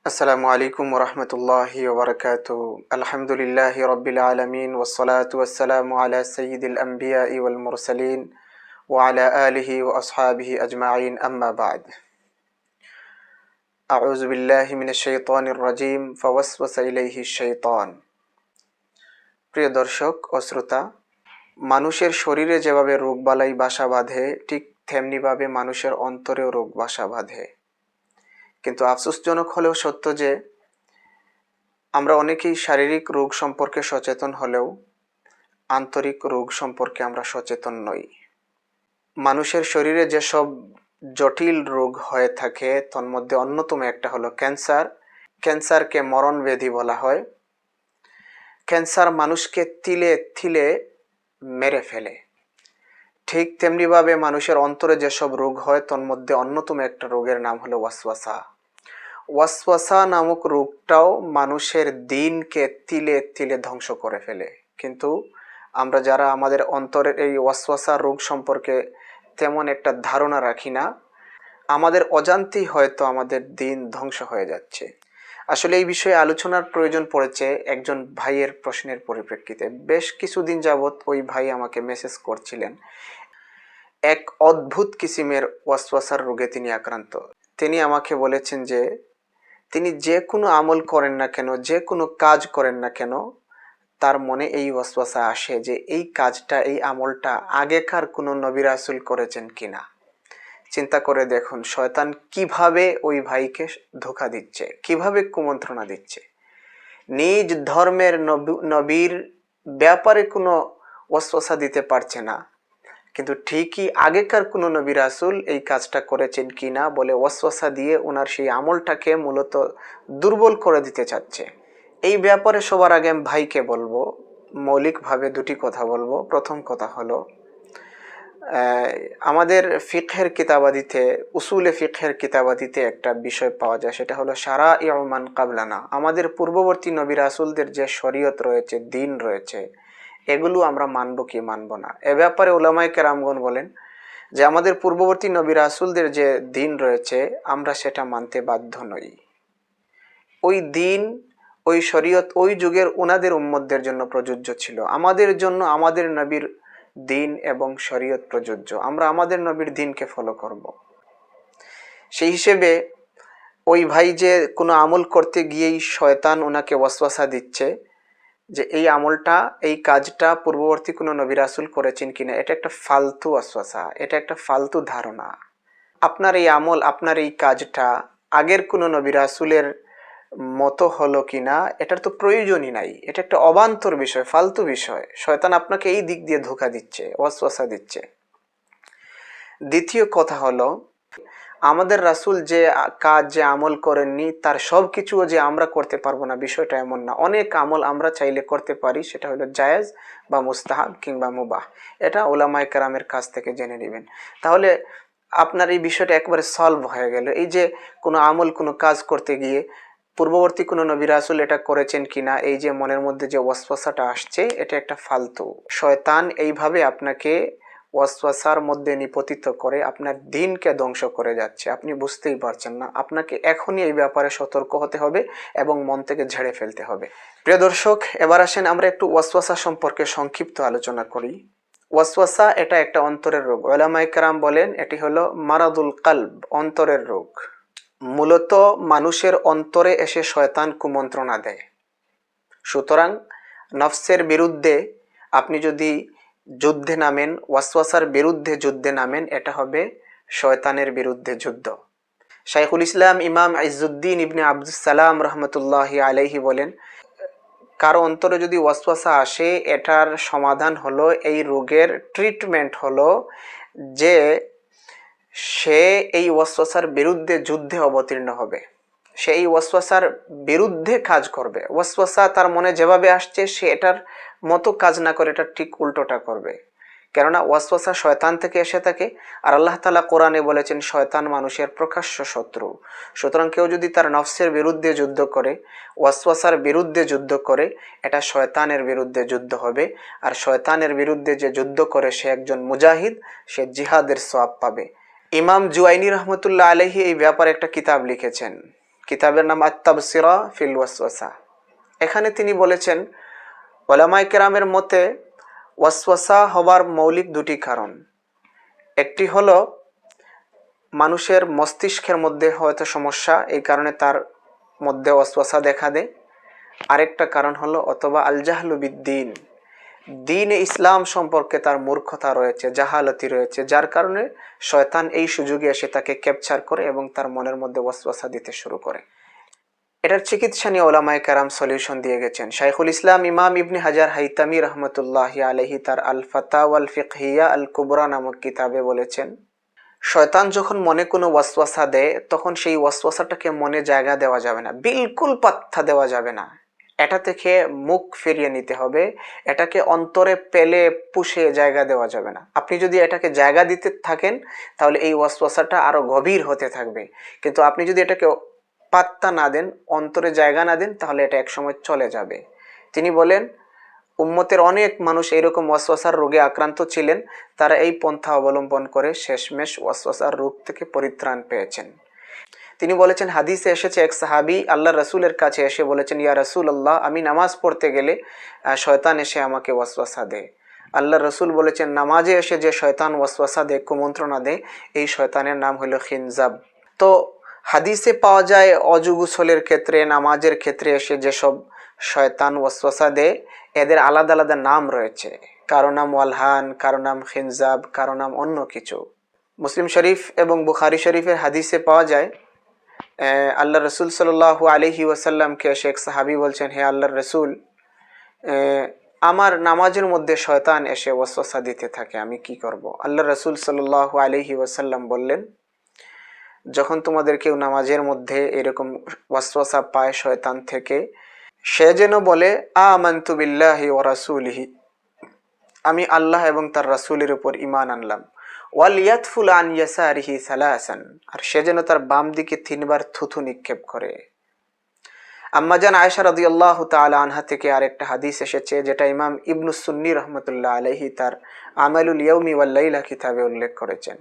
আসসালামু আলাইকুম ওরহমতুল্লাহি ওবরকাতুহু। আলহামদুলিল্লাহি রব্বিল আলামিন ওয়াসসালাতু ওয়াসসালামু আলা সাইয়্যিদিল আমবিয়াই ওয়াল মুরসালিন ওয়া আলা আলিহি ওয়া আসহাবিহি আজমাইন, আম্মা বা'দ। আউযু বিল্লাহি মিনাশ শাইতানির রাজীম। ফাওয়াসওয়াসা ইলাইহিশ শাইতান। প্রিয় দর্শক ও শ্রোতা, মানুষের শরীরে যেভাবে রোগবালাই বাসা বাঁধে, ঠিক তেমনিভাবে মানুষের অন্তরেও রোগ বাসা বাঁধে। কিন্তু আফসোসজনক হলেও সত্য যে আমরা অনেকেই শারীরিক রোগ সম্পর্কে সচেতন হলেও আন্তরিক রোগ সম্পর্কে আমরা সচেতন নই। মানুষের শরীরে যেসব জটিল রোগ হয়ে থাকে তন্মধ্যে অন্যতম একটা হলো ক্যান্সার। ক্যান্সারকে মরণ ব্যাধি বলা হয়। ক্যান্সার মানুষকে তিলে তিলে মেরে ফেলে। ঠিক তেমনিভাবে মানুষের অন্তরে যেসব রোগ হয় তন্মধ্যে অন্যতম একটা রোগের নাম হলো ওয়াসওয়াসা। ওয়াসওয়াসা নামক রোগটাও মানুষের দিনকে তিলে তিলে ধ্বংস করে ফেলে। কিন্তু আমরা যারা আমাদের অন্তরের এই ওয়াসওয়াসা রোগ সম্পর্কে তেমন একটা ধারণা রাখি না, আমাদের অজান্তেই হয়তো আমাদের দিন ধ্বংস হয়ে যাচ্ছে। আসলে এই বিষয়ে আলোচনার প্রয়োজন পড়েছে একজন ভাইয়ের প্রশ্নের পরিপ্রেক্ষিতে। বেশ কিছুদিন যাবৎ ওই ভাই আমাকে মেসেজ করছিলেন। এক অদ্ভুত কিসিমের ওয়াসওয়াসার রোগে তিনি আক্রান্ত। তিনি আমাকে বলেছেন যে তিনি যে কোনো আমল করেন না কেন, যে কোনো কাজ করেন না কেন, তার মনে এই ওয়াসওয়াসা আসে যে এই কাজটা, এই আমলটা আগেকার কোনো নবী রাসূল করেছেন কিনা। চিন্তা করে দেখুন শয়তান কিভাবে ওই ভাইকে ধোঁকা দিচ্ছে, কিভাবে কুমন্ত্রণা দিচ্ছে। নিজ ধর্মের নবীর ব্যাপারে কোনো ওয়াসওয়াসা দিতে পারছে না, কিন্তু ঠিকই আগেকার কোনো নবী রাসূল এই কাজটা করেছেন কিনা বলে ওয়াসওয়াসা দিয়ে ওনার সেই আমলটাকে মূলত দুর্বল করে দিতে চাচ্ছে। এই ব্যাপারে সবার আগে আমি ভাইকে বলবো, মৌলিকভাবে দুটি কথা বলবো। প্রথম কথা হলো, আমাদের ফিকহের কিতাবাদিতে, উসুলে ফিকহের কিতাবাদিতে একটা বিষয় পাওয়া যায়, সেটা হলো শারাইউ মান কাবলানা। আমাদের পূর্ববর্তী নবী রাসূলদের যে শরীয়ত রয়েছে, দিন রয়েছে, এগুলো আমরা মানব কি মানব না, এ ব্যাপারে উলামায়ে কেরামগণ বলেন যে আমাদের পূর্ববর্তী নবী রাসূলদের যে দিন রয়েছে আমরা সেটা মানতে বাধ্য নই। ওই দিন, ওই শরীয়ত ওই যুগের উনাদের উম্মতদের জন্য প্রযোজ্য ছিল। আমাদের জন্য আমাদের নবীর দিন এবং শরীয়ত প্রযোজ্য। আমরা আমাদের নবীর দিনকে ফলো করব। সেই হিসেবে ওই ভাই যে কোনো আমল করতে গিয়েই শয়তান ওনাকে ওয়াসওয়াসা দিচ্ছে যে এই আমলটা, এই কাজটা পূর্ববর্তী কোনো নবী রাসূল করেছেন কিনা, এটা একটা ফালতু ওয়াসওয়াসা, এটা একটা ফালতু ধারণা। আপনার এই আমল, আপনার এই কাজটা আগের কোনো নবী রাসূলের মতো হলো কিনা এটার তো প্রয়োজনই নাই। এটা একটা অবান্তর বিষয়, ফালতু বিষয়। শয়তান আপনাকে এই দিক দিয়ে ধোঁকা দিচ্ছে, ওয়াসওয়াসা দিচ্ছে। দ্বিতীয় কথা হলো, আমাদের রাসূল যে কাজ, যে আমল করেননি তার সব কিছুও যে আমরা করতে পারবো না, বিষয়টা এমন না। অনেক আমল আমরা চাইলে করতে পারি, সেটা হলো জায়েজ বা মুস্তাহাব কিংবা মুবাহ। এটা উলামায়ে কেরামের কাছ থেকে জেনে নেবেন। তাহলে আপনার এই বিষয়টা একবারে সলভ হয়ে গেল। এই যে কোনো আমল, কোনো কাজ করতে গিয়ে পূর্ববর্তী কোনো নবী রাসূল এটা করেছেন কিনা, এই যে মনের মধ্যে যে ওয়াসওয়াসাটা আসছে, এটা একটা ফালতু। শয়তান এইভাবে আপনাকে ওয়াসওয়াসার মধ্যে নিপতিত করে আপনার দিনকে ধ্বংস করে যাচ্ছে। আপনি বুঝতেই পারছেন না। আপনাকে এখনই এই ব্যাপারে সতর্ক হতে হবে এবং মন থেকে ঝেড়ে ফেলতে হবে। প্রিয় দর্শক, এবার আসেন আমরা একটু ওয়াসওয়াসা সম্পর্কে সংক্ষিপ্ত আলোচনা করি। ওয়াসওয়াসা এটা একটা অন্তরের রোগ। উলামায়ে কেরাম বলেন এটি হলো মারাদুল কলব, অন্তরের রোগ। মূলত মানুষের অন্তরে এসে শয়তান কুমন্ত্রণা দেয়। সুতরাং নফসের বিরুদ্ধে আপনি যদি যুদ্ধে নামেন, ওয়াসওয়াসার বিরুদ্ধে যুদ্ধে নামেন, এটা হবে শয়তানের বিরুদ্ধে যুদ্ধ। শাইখুল ইসলাম ইমাম ইজ্জুদ্দিন ইবনে আব্দুস সালাম রহমতুল্লাহি আলাইহি বলেন, কারো অন্তরে যদি ওয়াসওয়াসা আসে, এটার সমাধান হলো, এই রোগের ট্রিটমেন্ট হলো যে সে এই ওয়াসওয়াসার বিরুদ্ধে যুদ্ধে অবতীর্ণ হবে। সে এই ওয়াসওয়াসার বিরুদ্ধে কাজ করবে। ওয়াসওয়াসা তার মনে যেভাবে আসছে সে এটার মতো কাজ না করে এটা ঠিক উল্টোটা করবে। কেননা ওয়াসওয়াসা শয়তান থেকে এসে থাকে, আর আল্লাহ তাআলা কোরআনে বলেছেন শয়তান মানুষের প্রকাশ্য শত্রু। সুতরাং কেউ যদি তার নফসের বিরুদ্ধে যুদ্ধ করে, ওয়াসওয়াসার বিরুদ্ধে যুদ্ধ করে, এটা শয়তানের বিরুদ্ধে যুদ্ধ হবে। আর শয়তানের বিরুদ্ধে যে যুদ্ধ করে সে একজন মুজাহিদ, সে জিহাদের সওয়াব পাবে। ইমাম জুয়াইনি রহমতুল্লাহ আলাইহি এই ব্যাপারে একটা কিতাব লিখেছেন, কিতাবের নাম আত-তাবসিরা ফিল ওয়াসওয়াসা। এখানে তিনি বলেছেন উলামায়ে কেরামের মতে ওয়াসওয়াসা হবার মৌলিক দুটি কারণ। একটি হলো মানুষের মস্তিষ্কের মধ্যে হয়তো সমস্যা, এই কারণে তার মধ্যে ওয়াসওয়াসা দেখা দেয়। আরেকটা কারণ হলো অথবা আল জাহলু বিদ্দিন, দ্বীনে ইসলাম সম্পর্কে তার মূর্খতা রয়েছে, জাহালতি রয়েছে, যার কারণে শয়তান এই সুযোগে এসে তাকে ক্যাপচার করে এবং তার মনের মধ্যে ওয়াসওয়াসা দিতে শুরু করে। এটার চিকিৎসা নিয়ে ওলামায়ে কেরাম সলিউশন দিয়ে গেছেন। শাইখুল ইসলাম ইমাম ইবনে হাজার হাইতামি রহমতুল্লাহি আলাইহি তার আল ফাতাওয়াল ফিকহিয়া আল কুবরা নামক কিতাবে বলেছেন, শয়তান যখন মনে কোনো ওয়াসওয়াসা দেয় তখন সেই ওয়াসওয়াসাটাকে মনে জায়গা দেওয়া যাবে না, বিলকুল পাত্তা দেওয়া যাবে না। এটা থেকে মুখ ফিরিয়ে নিতে হবে, এটাকে অন্তরে পেলে পুষে জায়গা দেওয়া যাবে না। আপনি যদি এটাকে জায়গা দিতে থাকেন তাহলে এই ওয়াসওয়াসাটা আরো গভীর হতে থাকবে, কিন্তু আপনি যদি এটাকে পাত্তা না দেন, অন্তরে জায়গা না দেন, তাহলে এটা একসময় চলে যাবে। তিনি বলেন উম্মতের অনেক মানুষ এরকম ওয়াসওয়াসার রোগে আক্রান্ত ছিলেন, তারা এই পন্থা অবলম্বন করে শেষমেশ ওয়াসওয়াসার রোগ থেকে পরিত্রাণ পেয়েছেন। তিনি বলেছেন হাদিসে এসেছে এক সাহাবী আল্লাহ রসুলের কাছে এসে বলেছেন, ইয়া রাসূলুল্লাহ, আমি নামাজ পড়তে গেলে শয়তান এসে আমাকে ওয়াসওয়াসা দেয়। আল্লাহ রসুল বলেছেন নামাজে এসে যে শয়তান ওয়াসওয়াসা দেয়, কুমন্ত্রণা দেয়, এই শয়তানের নাম হলো খিনজাব। তো হাদিসে পাওয়া যায় অজু গোসলের ক্ষেত্রে, নামাজের ক্ষেত্রে এসে যেসব শয়তান ওয়াসওয়াসা দেয় এদের আলাদা আলাদা নাম রয়েছে, কারো নাম ওয়ালহান, কারো নাম খিনজাব, কারো নাম অন্য কিছু। মুসলিম শরীফ এবং বুখারী শরীফের হাদিসে পাওয়া যায় আল্লাহ রসুল সাল্লাল্লাহু আলাইহি ওয়াসাল্লামকে শেখ সাহাবী বলছেন, হে আল্লাহর রসুল, আমার নামাজের মধ্যে শয়তান এসে ওয়াসওয়াসা দিতে থাকে, আমি কি করব? আল্লাহ রসুল সাল্লাল্লাহু আলাইহি ওয়াসাল্লাম বললেন, যখন তোমাদের কেউ নামাজের মধ্যে এরকম ওয়াসওয়াসা পায় শয়তান থেকে, সে যেন বলে আমানতু বিল্লাহি ওয়া রাসূলিহি, আমি আল্লাহ এবং তার রাসূলের উপর ঈমান আনলাম। ওয়াল ইয়াতফুল আন ইয়াসারিহি সালাসান, আর সে যেন তার বাম দিকে 3 বার থুথু নিক্ষেপ করে। আম্মাজান আয়েশা রাদিয়াল্লাহু তাআলা আনহা থেকে আরেকটা হাদিস এসেছে, যেটা ইমাম ইবনুস সুন্নি রহমতুল্লাহ আলাইহি তার আমালুল ইয়াউমি ওয়াল লাইলা কিতাবে উল্লেখ করেছেন।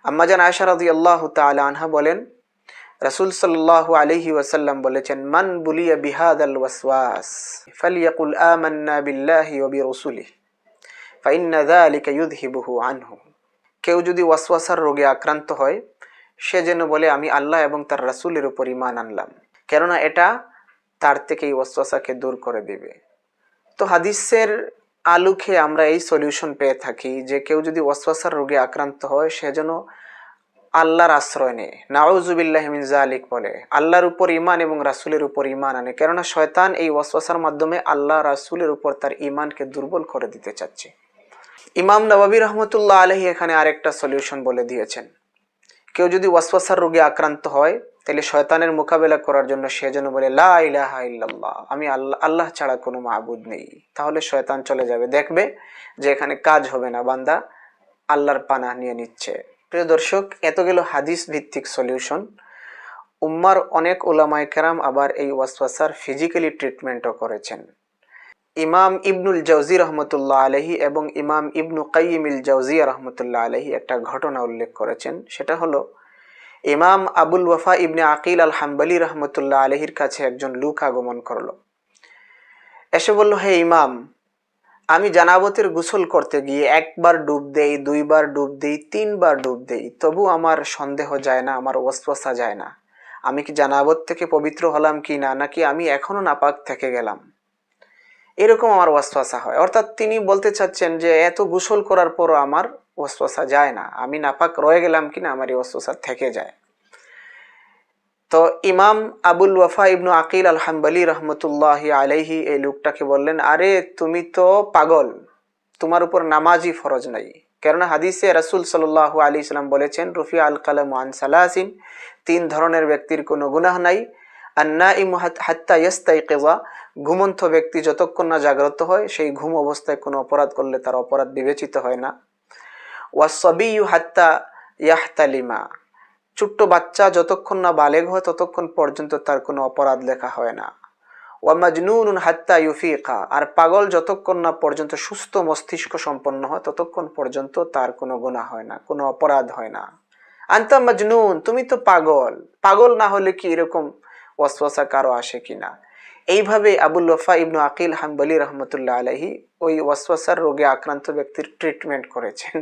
আম্মাজান আয়েশা রাদিয়াল্লাহু তাআলা আনহা বলেন, রাসূল সাল্লাল্লাহু আলাইহি ওয়াসাল্লাম বলেছেন, মান বুলিয়া বিহাদাল ওয়াসওয়াস ফালইয়াকুল আমান্না বিল্লাহি ওয়া বিরাসূলিহি ফাইন্না যালিকা ইউযহিবুহু আনহু। কেউ যদি ওয়াসওয়াসার রোগে আক্রান্ত হয় সে যেন বলে আমি আল্লাহ এবং তার রাসূলের উপর ঈমান আনলাম, কেননা এটা তার থেকে এই ওয়াসওয়াসাকে দূর করে দিবে। তো হাদিসের আলোকে আমরা এই সলিউশন পেয়ে থাকি যে কেউ যদি ওয়াসওয়াসার রোগে আক্রান্ত হয় সে যেন আল্লাহর আশ্রয় নেয়, নাউযুবিল্লাহি মিন যালিক বলে, আল্লাহর উপর ঈমান এবং রাসূলের উপর ঈমান আনে, কেননা শয়তান এই ওয়াসওয়াসার মাধ্যমে আল্লাহ রাসূলের উপর তার ঈমানকে দুর্বল করে দিতে চাচ্ছে। ইমাম নববী রহমতুল্লাহ আলাইহি এখানে আরেকটা সলিউশন বলে দিয়েছেন, কেউ যদি ওয়াসওয়াসার রোগে আক্রান্ত হয় তাহলে শয়তানের মোকাবেলা করার জন্য সে যেন বলে লা ইলাহা ইল্লাল্লাহ, আমি আল্লাহ ছাড়া কোনো মাবুদ নেই। তাহলে শয়তান চলে যাবে, দেখবে যে এখানে কাজ হবে না, বান্দা আল্লাহর পানাহ নিয়ে নিচ্ছে। প্রিয় দর্শক, এত গেল হাদিস ভিত্তিক সলিউশন। উম্মার অনেক উলামায়ে কেরাম আবার এই ওয়াসওয়াসার ফিজিক্যালি ট্রিটমেন্টও করেছেন। ইমাম ইবনুল জাওজি রহমতুল্লাহ আলাইহি এবং ইমাম ইবনু কাইয়িমিল জাওজিয়া রহমতুল্লাহ আলাইহি একটা ঘটনা উল্লেখ করেছেন। সেটা হলো ইমাম আবুল ওয়াফা ইবনে আকিল আল হাম্বলি রহমতুল্লাহ আলাইহির কাছে একজন লোক আগমন করলো। এসে বলল, হে ইমাম, আমি জানাবতের গোসল করতে গিয়ে 1 বার ডুব দেই, 2 বার ডুব দেই, 3 বার ডুব দেই, তবু আমার সন্দেহ যায় না, আমার ওয়াসওয়াসা যায় না। আমি কি জানাবত থেকে পবিত্র হলাম কি না, নাকি আমি এখনো নাপাক থেকে গেলাম, এরকম আমার ওয়াসওয়াসা হয়। অর্থাৎ তিনি বলতে চাচ্ছেন যে এত গোসল করার পরও আমার ওয়াসওয়াসা যায় না, আমি নাপাক রয়ে গেলাম কিনা আমার এই ওয়াসওয়াসা থেকে যায়। তো ইমাম আবুল ওয়াফা ইবনু আকিল আল হাম্বলি রহমতুল্লাহি আলাইহি এই লোকটাকে বললেন, আরে তুমি তো পাগল, তোমার উপর নামাজই ফরজ নাই, কেননা হাদিসে রাসূল সাল্লাল্লাহু আলাইহি সাল্লাম বলেছেন, রুফি আল কালামু আন সালাসিন, 3 ধরনের ব্যক্তির কোনো গুনাহ নাই, আন্নাইমু হাত্তা ইয়াস্তাইকিযা, ঘুমন্ত ব্যক্তি যতক্ষণ না জাগ্রত হয় সেই ঘুম অবস্থায় কোনো অপরাধ করলে তার অপরাধ বিবেচিত হয় না। ওয়াসবিয়ু হাত্তা ইয়াহতালিমা, ছোট্ট বাচ্চা যতক্ষণ না বালেগ হয় ততক্ষণ পর্যন্ত তার কোনো অপরাধ লেখা হয় না। ওয়া মাজনুনুন হাত্তা ইউফিকা, আর পাগল যতক্ষণ না পর্যন্ত সুস্থ মস্তিষ্ক সম্পন্ন হয় ততক্ষণ পর্যন্ত তার কোনো গুনাহ হয় না, কোনো অপরাধ হয় না। আনতা মাজনুন, তুমি তো পাগল, পাগল না হলে কি এরকম ওয়াসওয়াসা কারো আসে কিনা? এইভাবে আবুল ওয়াফা ইবনু আকিল হাম্বলি রহমতুল্লাহ আলাইহি ওই ওয়াসওয়াসার রোগে আক্রান্ত ব্যক্তির ট্রিটমেন্ট করেছেন।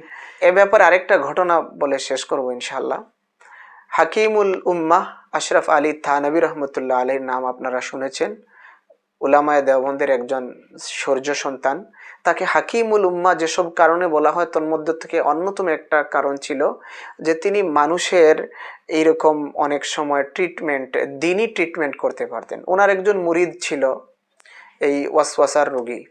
এ ব্যাপারে আরেকটা ঘটনা বলে শেষ করবো ইনশাআল্লাহ। হাকিমুল উম্মাহ আশরাফ আলী থানভী রহমতুল্লাহ আলাইহির নাম আপনারা শুনেছেন, উলামায়ে দেওবন্দের একজন সূর্য সন্তান। তাকে হাকিমুল উম্মাহ যেসব কারণে বলা হয় তার মধ্যে থেকে অন্যতম একটা কারণ ছিল যে তিনি মানুষের এইরকম অনেক সময় ট্রিটমেন্ট, দিনই ট্রিটমেন্ট করতে পারতেন। ওনার একজন মুরিদ ছিল এই ওয়াসওয়াসার রোগী।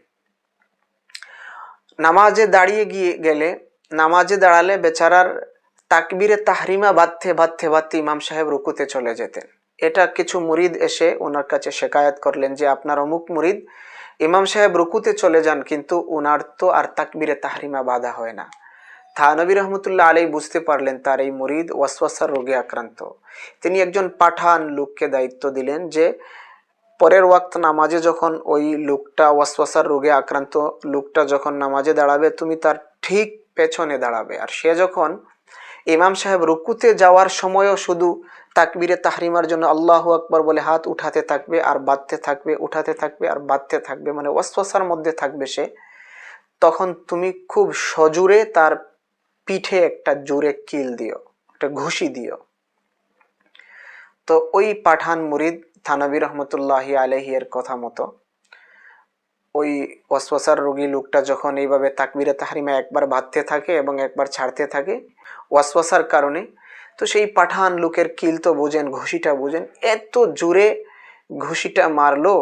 নামাজে দাঁড়িয়ে গেলে, নামাজে দাঁড়ালে বেচারার তাকবীরে তাহরিমা বাঁধতে বাঁধতে বাঁধতে ইমাম সাহেব রুকুতে চলে যেতেন। এটা কিছু মুরিদ এসে ওনার কাছে শেকায়াত করলেন যে আপনার অমুক মুরিদ ইমাম সাহেব রুকুতে চলে যান কিন্তু ওনার তো আর তাকবীরে তাহরিমা বাঁধা হয় না। থানভী রহমতুল্লাহ আলাইহি বুঝতে পারলেন তার এই মুরিদ ওয়াসওয়াসার রোগে আক্রান্ত। তিনি একজন পাঠান লোককে দায়িত্ব দিলেন যে পরের ওয়াক্ত নামাজে যখন ওই লোকটা ওয়াসওয়াসার রোগে আক্রান্ত লোকটা যখন নামাজে দাঁড়াবে তুমি তার ঠিক পেছনে দাঁড়াবে, আর সে যখন ইমাম সাহেব রুকুতে যাওয়ার সময়ও শুধু তাকবীরে তাহরিমার জন্য আল্লাহু আকবার বলে হাত উঠাতে থাকবে আর বাঁধতে থাকবে, উঠাতে থাকবে আর বাঁধতে থাকবে, মানে ওয়াসওয়াসার মধ্যে থাকবে সে। তখন তুমি খুব সজোরে তার পিঠে একটা জোরে কিল দিও, একটা ঘুষি দিও। তো ওই পাঠান মুরিদ থানভী রহমতুল্লাহি আলাইহি এর কথা মতো ওই ওয়াসওয়াসার রোগী লোকটা যখন এইভাবে তাকবীরে তাহরিমা একবার বাঁধতে থাকে এবং একবার ছাড়তে থাকে ওয়াসওয়াসার কারণে, তো সেই পাঠান লোকের কিল তো বুঝেন, ঘুষিটা বুঝেন, এত জোরে ঘুষিটা মারলো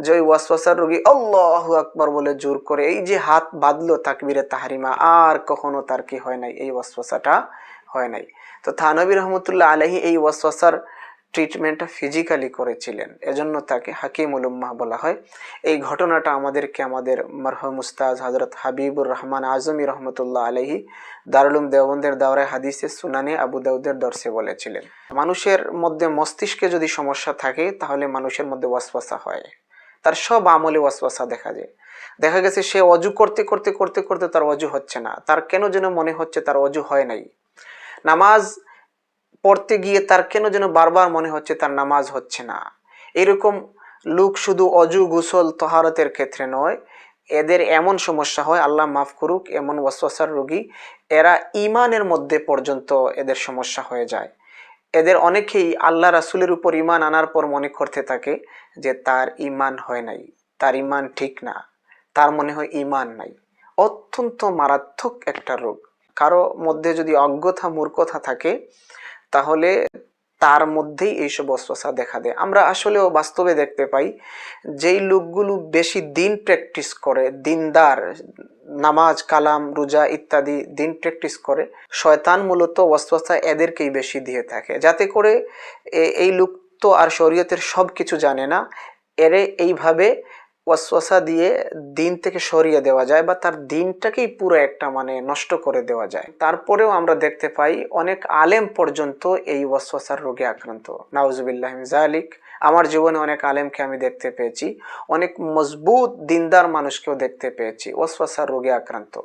যে ওই ওয়াসওয়াসার রোগী আল্লাহু আকবার বলে জোর করে এই যে হাত বাঁধলো তাকবীরে তাহরিমা, আর কখনো তার কি হয় নাই, এই ওয়াসওয়াসাটা হয় নাই। তো থানভী রহমতুল্লাহ আলাইহি এই ওয়াসওয়াসার ট্রিটমেন্টটা ফিজিক্যালি করেছিলেন, এজন্য তাকে হাকিমুল উম্মাহ বলা হয়। এই ঘটনাটা আমাদেরকে আমাদের মরহুম উস্তাদ হযরত হাবিবুর রহমান আজমি রহমতুল্লাহ আলাইহি দারুল উলুম দেওবন্দের দাওরায়ে হাদিসে সুনানে আবু দাউদের দর্সে বলেছিলেন। মানুষের মধ্যে মস্তিষ্কে যদি সমস্যা থাকে তাহলে মানুষের মধ্যে ওয়াসওয়াসা হয়, তার সব আমলে ওয়াসওয়াসা দেখা যায়। দেখা গেছে সে অজু করতে করতে করতে করতে তার অজু হচ্ছে না, তার কেন যেন মনে হচ্ছে তার অজু হয় নাই। নামাজ পড়তে গিয়ে তার কেন যেন বারবার মনে হচ্ছে তার নামাজ হচ্ছে না। এরকম লোক শুধু অজু গোসল তহারতের ক্ষেত্রে নয়, এদের এমন সমস্যা হয়, আল্লাহ মাফ করুক, এমন ওয়াসওয়াসার রোগী এরা ইমানের মধ্যে পর্যন্ত এদের সমস্যা হয়ে যায়। এদের অনেকেই আল্লাহ রাসূলের উপর ইমান আনার পর মনে করতে থাকে যে তার ইমান হয় নাই, তার ইমান ঠিক না, তার মনে হয় ইমান নাই। অত্যন্ত মারাত্মক একটা রোগ। কারো মধ্যে যদি অজ্ঞতা মূর্খতা থাকে তাহলে তার মধ্যেই এইসব ওয়াসওয়াসা দেখা দেয়। আমরা আসলেও বাস্তবে দেখতে পাই যেই লোকগুলো বেশি দিন প্র্যাকটিস করে, দিনদার, নামাজ কালাম রোজা ইত্যাদি দিন প্র্যাকটিস করে, শয়তান মূলত ওয়াসওয়াসা এদেরকেই বেশি দিয়ে থাকে, যাতে করে এই লোক তো আর শরীয়তের সব কিছু জানে না, এরে এইভাবে ওয়াসওয়াসা দিয়ে দিন থেকে সরিয়ে দেওয়া যায় বা তার দিনটাকেই পুরো একটা মানে নষ্ট করে দেওয়া যায়। তারপরেও আমরা দেখতে পাই অনেক আলেম পর্যন্ত এই ওয়াসওয়াসার রোগে আক্রান্ত, নাউজুবিল্লাহি মিন যালিক। আমার জীবনে অনেক আলেমকে আমি দেখতে পেয়েছি, অনেক মজবুত দিনদার মানুষকেও দেখতে পেয়েছি ওয়াসওয়াসার রোগে আক্রান্ত।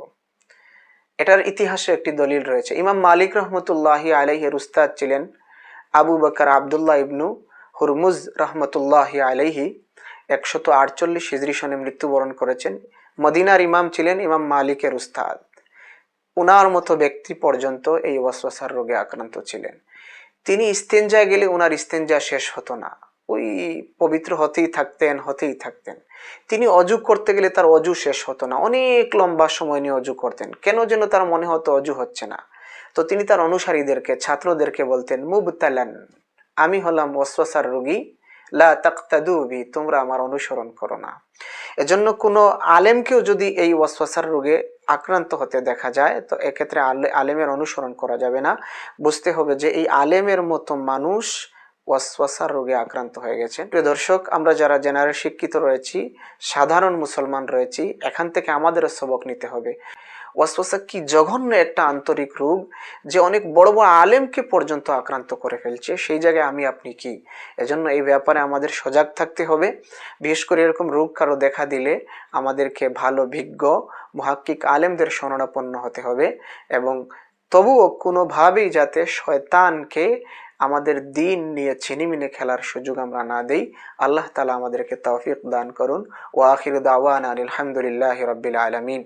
এটার ইতিহাসে একটি দলিল রয়েছে। ইমাম মালিক রহমতুল্লাহি আলাইহির উস্তাদ ছিলেন আবু বকর আব্দুল্লাহ ইবনু হুরমুজ রহমতুল্লাহি আলাইহি, 148 হিজরি সনে মৃত্যুবরণ করেছেন। মদিনার ইমাম ছিলেন ইমাম মালিকের উস্তাদ। উনার মতো ব্যক্তি পর্যন্ত এই ওয়াসওয়াসার রোগে আক্রান্ত ছিলেন। তিনি ইস্তেঞ্জায় গেলে উনার ইস্তেঞ্জা শেষ হতো না, ওই পবিত্র হতেই থাকতেন। তিনি অজু করতে গেলে তার অজু শেষ হতো না, অনেক লম্বা সময় নিয়ে অজু করতেন, কেন যেন তার মনে হতো অজু হচ্ছে না। তো তিনি তার অনুসারীদেরকে, ছাত্রদেরকে বলতেন, মুবতালান, আমি হলাম ওয়াসওয়াসার রোগী, লা তাকতাদু বি, তোমরা আমার অনুসরণ করো না। এজন্য কোনো আলেমকেও যদি এই ওয়াসওয়াসার রোগে আক্রান্ত হতে দেখা যায় তো এক্ষেত্রে আলেমের অনুসরণ করা যাবে না। বুঝতে হবে যে এই আলেমের মতো মানুষ ওয়াসওয়াসার রোগে আক্রান্ত হয়ে গেছেন। প্রিয় দর্শক, আমরা যারা জেনারেল শিক্ষিত রয়েছি, সাধারণ মুসলমান রয়েছি, এখান থেকে আমাদেরও সবক নিতে হবে। ওয়াসওয়াসা কি জঘন্য একটা আন্তরিক রোগ, যে অনেক বড় বড় আলেমকে পর্যন্ত আক্রান্ত করে ফেলছে। সেই জায়গায় আমি আপনি কি? এজন্য এই ব্যাপারে আমাদের সজাগ থাকতে হবে। বিশেষ করে এরকম রোগ কারো দেখা দিলে আমাদেরকে ভালো বিজ্ঞ মুহাক্কিক আলেমদের শরণাপন্ন হতে হবে, এবং তবুও কোনোভাবেই যাতে শয়তানকে আমাদের দিন নিয়ে ছিনিমিনি খেলার সুযোগ আমরা না দেই। আল্লাহ তাআলা আমাদেরকে তৌফিক দান করুন। ওয়া আখিরু দাওয়ানা আলহামদুলিল্লাহি রাব্বিল আলামিন।